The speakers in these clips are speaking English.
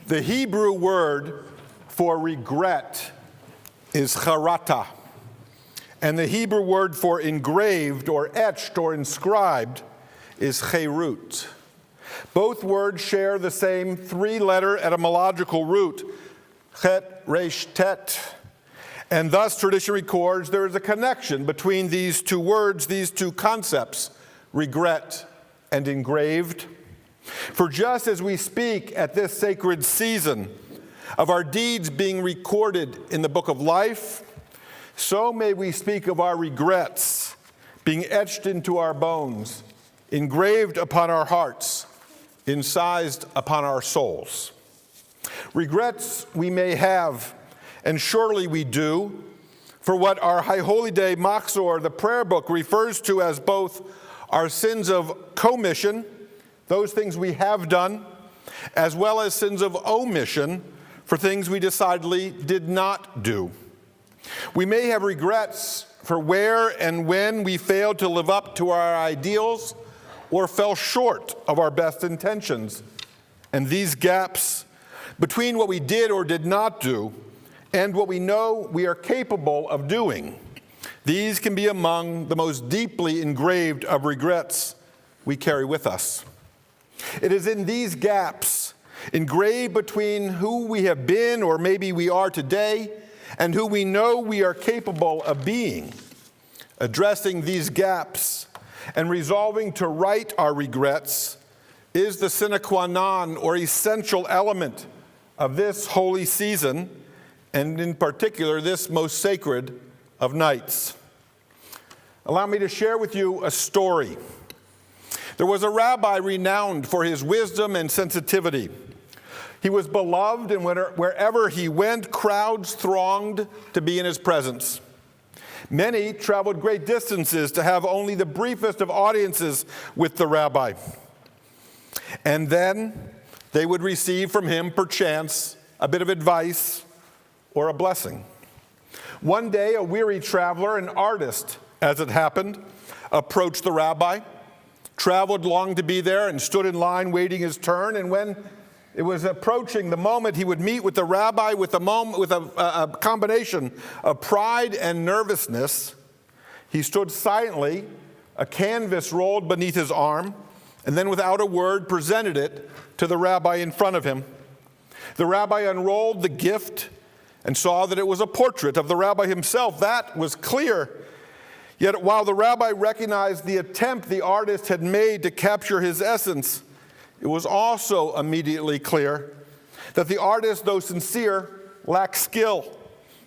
The Hebrew word for regret is charata, and the Hebrew word for engraved or etched or inscribed is cherut. Both words share the same three-letter etymological root, chet, resh, tet, and thus tradition records there is a connection between these two words, these two concepts, regret and engraved. For just as we speak at this sacred season of our deeds being recorded in the book of life, so may we speak of our regrets being etched into our bones, engraved upon our hearts, incised upon our souls. Regrets we may have, and surely we do, for what our High Holy Day Machzor, the prayer book, refers to as both our sins of commission, those things we have done, as well as sins of omission for things we decidedly did not do. We may have regrets for where and when we failed to live up to our ideals or fell short of our best intentions. And these gaps between what we did or did not do and what we know we are capable of doing, these can be among the most deeply engraved of regrets we carry with us. It is in these gaps, engraved between who we have been or maybe we are today and who we know we are capable of being, addressing these gaps and resolving to right our regrets is the sine qua non or essential element of this holy season, and in particular this most sacred of nights. Allow me to share with you a story. There was a rabbi renowned for his wisdom and sensitivity. He was beloved, and wherever he went, crowds thronged to be in his presence. Many traveled great distances to have only the briefest of audiences with the rabbi. And then they would receive from him, perchance, a bit of advice or a blessing. One day, a weary traveler, an artist, as it happened, approached the rabbi, traveled long to be there, and stood in line waiting his turn. And when it was approaching the moment he would meet with the rabbi with a combination of pride and nervousness, he stood silently, a canvas rolled beneath his arm, and then without a word presented it to the rabbi in front of him. The rabbi unrolled the gift and saw that it was a portrait of the rabbi himself. That was clear. Yet while the rabbi recognized the attempt the artist had made to capture his essence, it was also immediately clear that the artist, though sincere, lacked skill,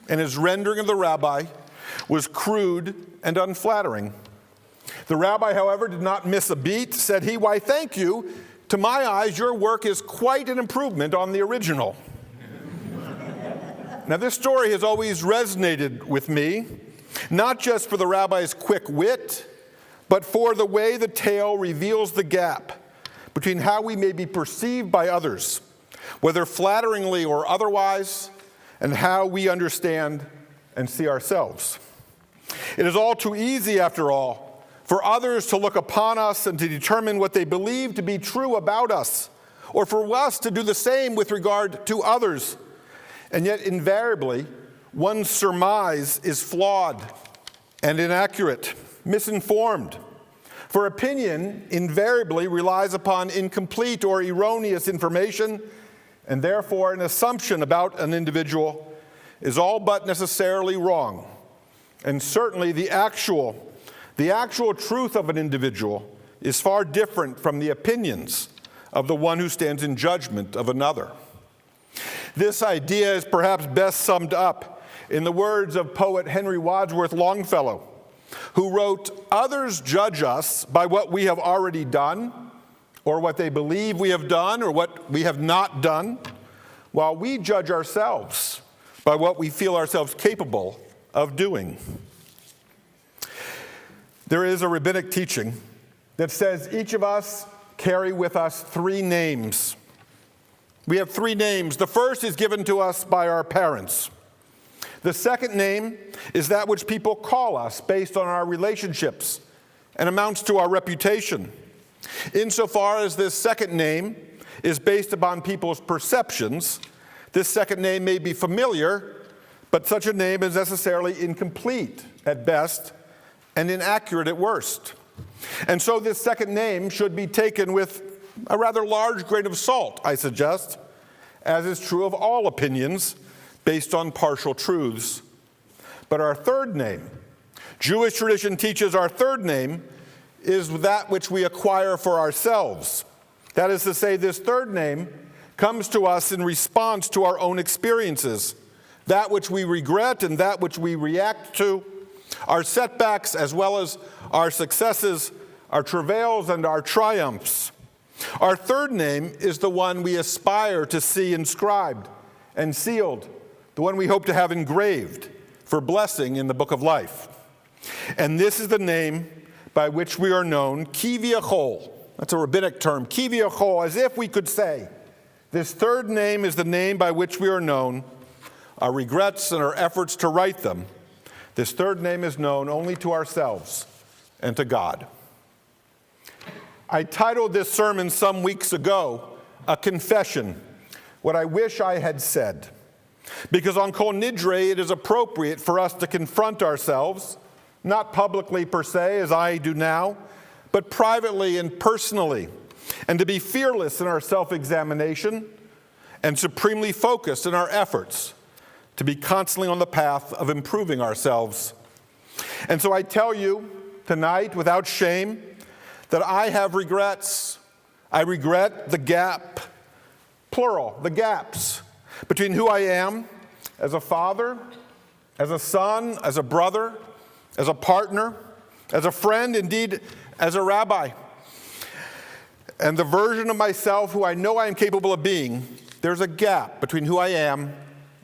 and his rendering of the rabbi was crude and unflattering. The rabbi, however, did not miss a beat. Said he, "Why, thank you. To my eyes, your work is quite an improvement on the original." Now, this story has always resonated with me, not just for the rabbi's quick wit, but for the way the tale reveals the gap between how we may be perceived by others, whether flatteringly or otherwise, and how we understand and see ourselves. It is all too easy, after all, for others to look upon us and to determine what they believe to be true about us, or for us to do the same with regard to others. And yet, invariably, one's surmise is flawed and inaccurate, misinformed. For opinion invariably relies upon incomplete or erroneous information, and therefore an assumption about an individual is all but necessarily wrong. And certainly the actual truth of an individual is far different from the opinions of the one who stands in judgment of another. This idea is perhaps best summed up in the words of poet Henry Wadsworth Longfellow, who wrote, "Others judge us by what we have already done, or what they believe we have done, or what we have not done, while we judge ourselves by what we feel ourselves capable of doing." There is a rabbinic teaching that says each of us carry with us three names. We have three names. The first is given to us by our parents. The second name is that which people call us based on our relationships and amounts to our reputation. Insofar as this second name is based upon people's perceptions, this second name may be familiar, but such a name is necessarily incomplete at best and inaccurate at worst. And so this second name should be taken with a rather large grain of salt, I suggest, as is true of all opinions based on partial truths. But our third name, Jewish tradition teaches our third name is that which we acquire for ourselves. That is to say, this third name comes to us in response to our own experiences, that which we regret and that which we react to, our setbacks as well as our successes, our travails and our triumphs. Our third name is the one we aspire to see inscribed and sealed, the one we hope to have engraved for blessing in the book of life. And this is the name by which we are known, kivyachol. That's a rabbinic term, kivyachol, as if we could say, this third name is the name by which we are known, our regrets and our efforts to right them. This third name is known only to ourselves and to God. I titled this sermon some weeks ago, A Confession, what I wish I had said. Because on Kol Nidre, it is appropriate for us to confront ourselves, not publicly per se, as I do now, but privately and personally, and to be fearless in our self-examination and supremely focused in our efforts to be constantly on the path of improving ourselves. And so I tell you tonight, without shame, that I have regrets. I regret the gap, plural, the gaps, between who I am as a father, as a son, as a brother, as a partner, as a friend, indeed, as a rabbi. And the version of myself who I know I am capable of being, there's a gap between who I am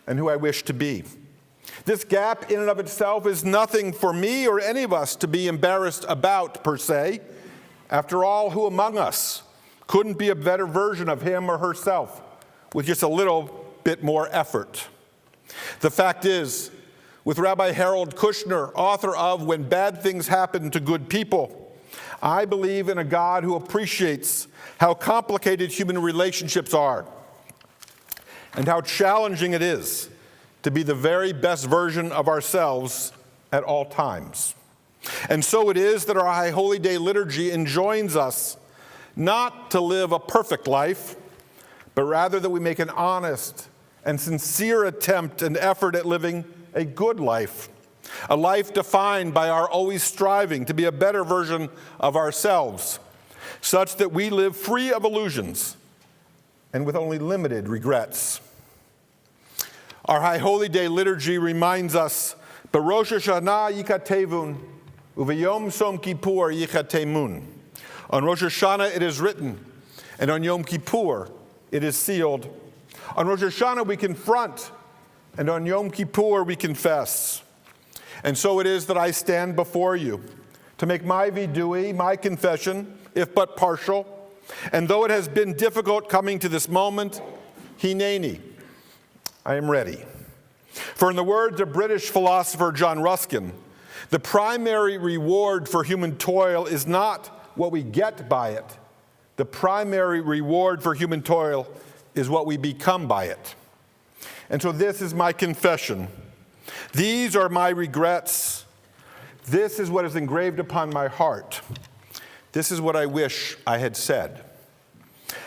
and who I wish to be. This gap in and of itself is nothing for me or any of us to be embarrassed about per se. After all, who among us couldn't be a better version of him or herself with just a little bit more effort? The fact is, with Rabbi Harold Kushner, author of When Bad Things Happen to Good People, I believe in a God who appreciates how complicated human relationships are and how challenging it is to be the very best version of ourselves at all times. And so it is that our High Holy Day liturgy enjoins us not to live a perfect life, but rather that we make an honest and sincere attempt and effort at living a good life, a life defined by our always striving to be a better version of ourselves, such that we live free of illusions and with only limited regrets. Our High Holy Day liturgy reminds us, B'Rosh Hashanah yikatevun, Uvayom Som Kippur yichatemun. On Rosh Hashanah it is written, and on Yom Kippur it is sealed. On Rosh Hashanah we confront, and on Yom Kippur we confess. And so it is that I stand before you to make my vidui, my confession, if but partial. And though it has been difficult coming to this moment, hineni, I am ready. For in the words of British philosopher John Ruskin, the primary reward for human toil is not what we get by it. The primary reward for human toil is what we become by it. And so this is my confession. These are my regrets. This is what is engraved upon my heart. This is what I wish I had said.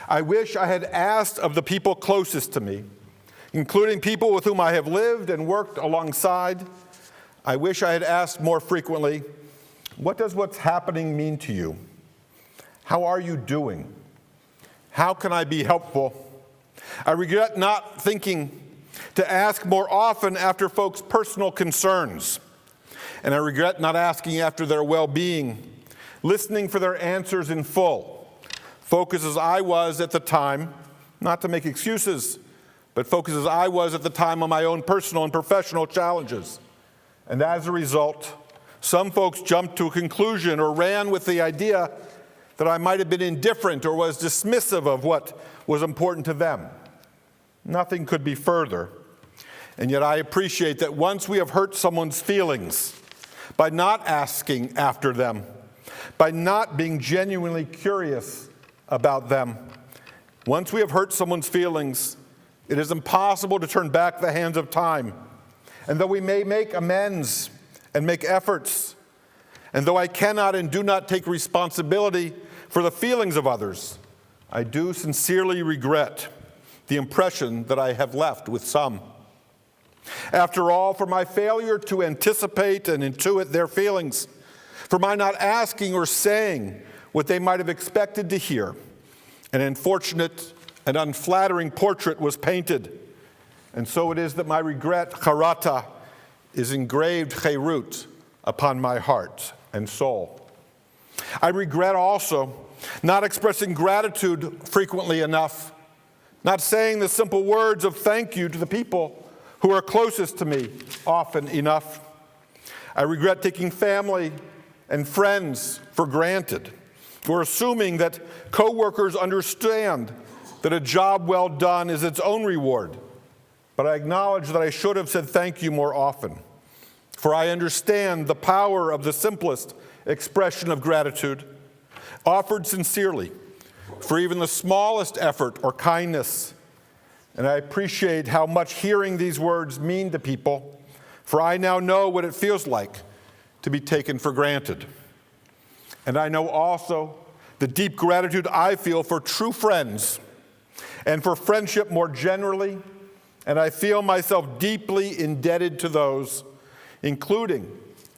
I wish I had asked of the people closest to me, including people with whom I have lived and worked alongside. I wish I had asked more frequently, what does what's happening mean to you? How are you doing? How can I be helpful? I regret not thinking to ask more often after folks' personal concerns. And I regret not asking after their well-being, listening for their answers in full. Focused as I was at the time, not to make excuses, but focused as I was at the time on my own personal and professional challenges. And as a result, some folks jumped to a conclusion or ran with the idea that I might have been indifferent or was dismissive of what was important to them. Nothing could be further. And yet I appreciate that once we have hurt someone's feelings by not asking after them, by not being genuinely curious about them, Once we have hurt someone's feelings, it is impossible to turn back the hands of time. And though we may make amends and make efforts, and though I cannot and do not take responsibility for the feelings of others, I do sincerely regret the impression that I have left with some. After all, for my failure to anticipate and intuit their feelings, for my not asking or saying what they might have expected to hear, an unfortunate and unflattering portrait was painted. And so it is that my regret, charata, is engraved cherut upon my heart and soul. I regret also not expressing gratitude frequently enough, not saying the simple words of thank you to the people who are closest to me often enough. I regret taking family and friends for granted, or assuming that coworkers understand that a job well done is its own reward. But I acknowledge that I should have said thank you more often, for I understand the power of the simplest expression of gratitude, offered sincerely, for even the smallest effort or kindness. And I appreciate how much hearing these words mean to people, for I now know what it feels like to be taken for granted. And I know also the deep gratitude I feel for true friends and for friendship more generally, and I feel myself deeply indebted to those, including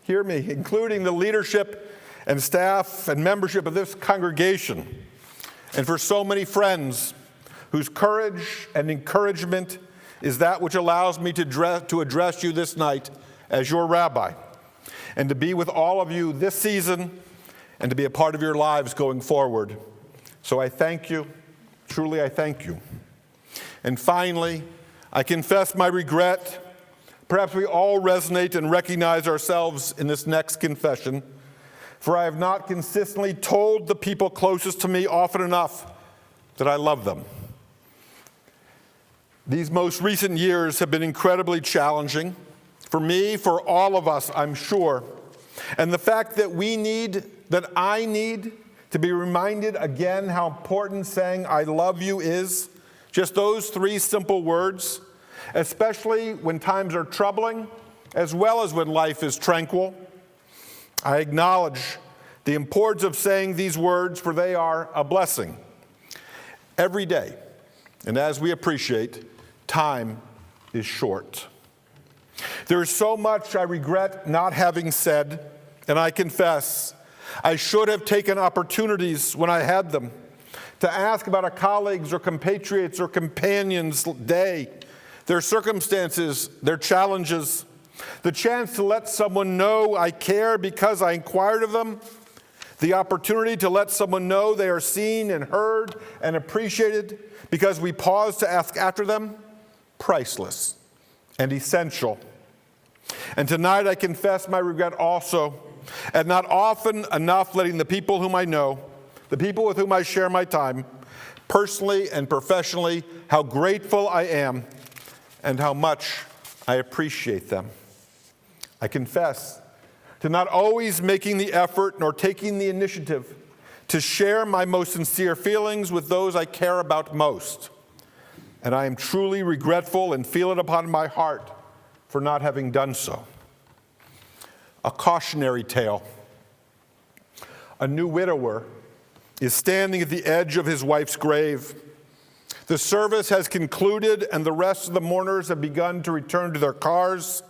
the leadership and staff and membership of this congregation, and for so many friends whose courage and encouragement is that which allows me to address you this night as your rabbi, and to be with all of you this season, and to be a part of your lives going forward. So I thank you. Truly, I thank you. And finally, I confess my regret. Perhaps we all resonate and recognize ourselves in this next confession, for I have not consistently told the people closest to me often enough that I love them. These most recent years have been incredibly challenging for me, for all of us, I'm sure. And the fact that I need to be reminded again how important saying I love you is, just those three simple words, especially when times are troubling, as well as when life is tranquil. I acknowledge the importance of saying these words, for they are a blessing every day. And as we appreciate, time is short. There is so much I regret not having said, and I confess I should have taken opportunities when I had them to ask about a colleague's or compatriots or companion's day, their circumstances, their challenges, the chance to let someone know I care because I inquired of them, the opportunity to let someone know they are seen and heard and appreciated because we pause to ask after them, priceless and essential. And tonight I confess my regret also at not often enough letting the people whom I know, the people with whom I share my time, personally and professionally, how grateful I am and how much I appreciate them. I confess to not always making the effort nor taking the initiative to share my most sincere feelings with those I care about most. And I am truly regretful and feel it upon my heart for not having done so. A cautionary tale. A new widower is standing at the edge of his wife's grave. The service has concluded and the rest of the mourners have begun to return to their cars.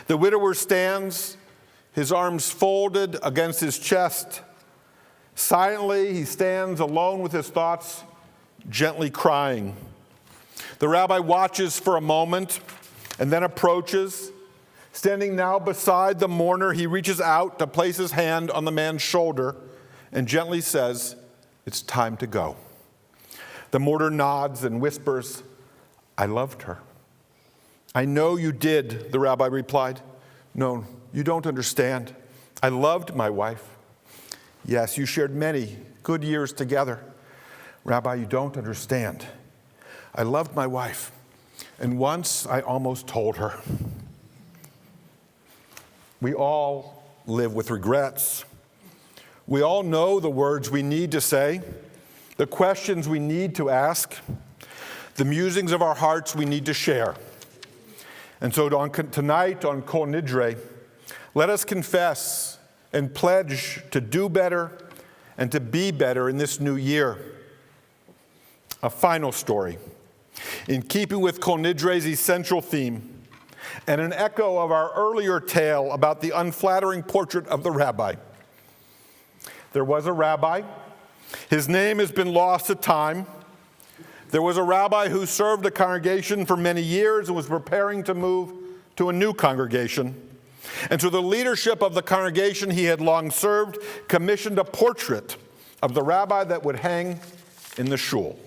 The widower stands, his arms folded against his chest. Silently, he stands alone with his thoughts, gently crying. The rabbi watches for a moment and then approaches. Standing now beside the mourner, he reaches out to place his hand on the man's shoulder and gently says, "It's time to go." The mourner nods and whispers, "I loved her." "I know you did," the rabbi replied. "No, you don't understand. I loved my wife." "Yes, you shared many good years together." "Rabbi, you don't understand. I loved my wife, and once I almost told her." We all live with regrets. We all know the words we need to say, the questions we need to ask, the musings of our hearts we need to share. And so tonight on Kol Nidre, let us confess and pledge to do better and to be better in this new year. A final story, in keeping with Kol Nidre's essential theme, and an echo of our earlier tale about the unflattering portrait of the rabbi. There was a rabbi. His name has been lost to time. There was a rabbi who served a congregation for many years and was preparing to move to a new congregation. And so the leadership of the congregation he had long served commissioned a portrait of the rabbi that would hang in the shul.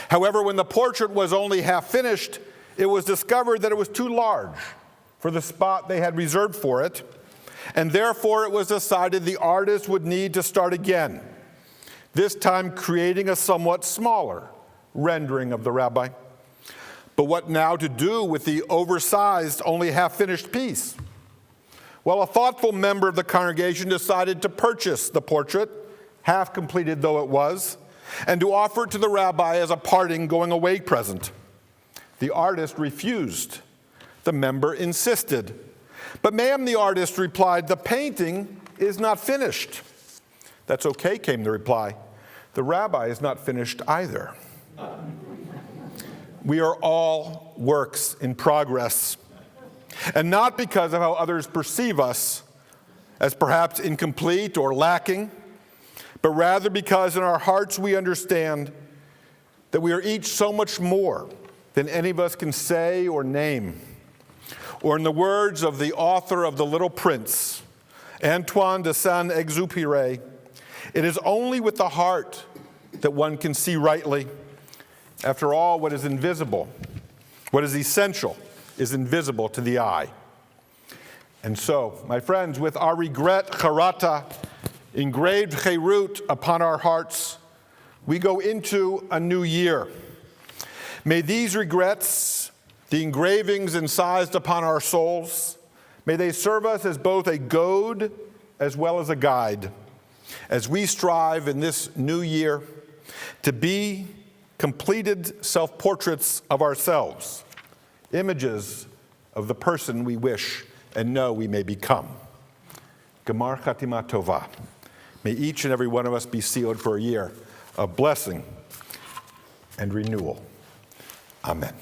However, when the portrait was only half finished, it was discovered that it was too large for the spot they had reserved for it, and therefore it was decided the artist would need to start again, this time creating a somewhat smaller rendering of the rabbi. But what now to do with the oversized, only half-finished piece? Well, a thoughtful member of the congregation decided to purchase the portrait, half-completed though it was, and to offer it to the rabbi as a parting going-away present. The artist refused. The member insisted. "But ma'am," the artist replied, "the painting is not finished." "That's okay," came the reply. "The rabbi is not finished either." We are all works in progress, and not because of how others perceive us as perhaps incomplete or lacking, but rather because in our hearts we understand that we are each so much more than any of us can say or name. Or in the words of the author of The Little Prince, Antoine de Saint-Exupéry, it is only with the heart that one can see rightly. After all, what is invisible, what is essential, is invisible to the eye. And so, my friends, with our regret, charata, engraved cherut upon our hearts, we go into a new year. May these regrets, the engravings incised upon our souls, may they serve us as both a goad as well as a guide, as we strive in this new year to be completed self-portraits of ourselves, images of the person we wish and know we may become. Gemar Chatima Tova. May each and every one of us be sealed for a year of blessing and renewal. Amen.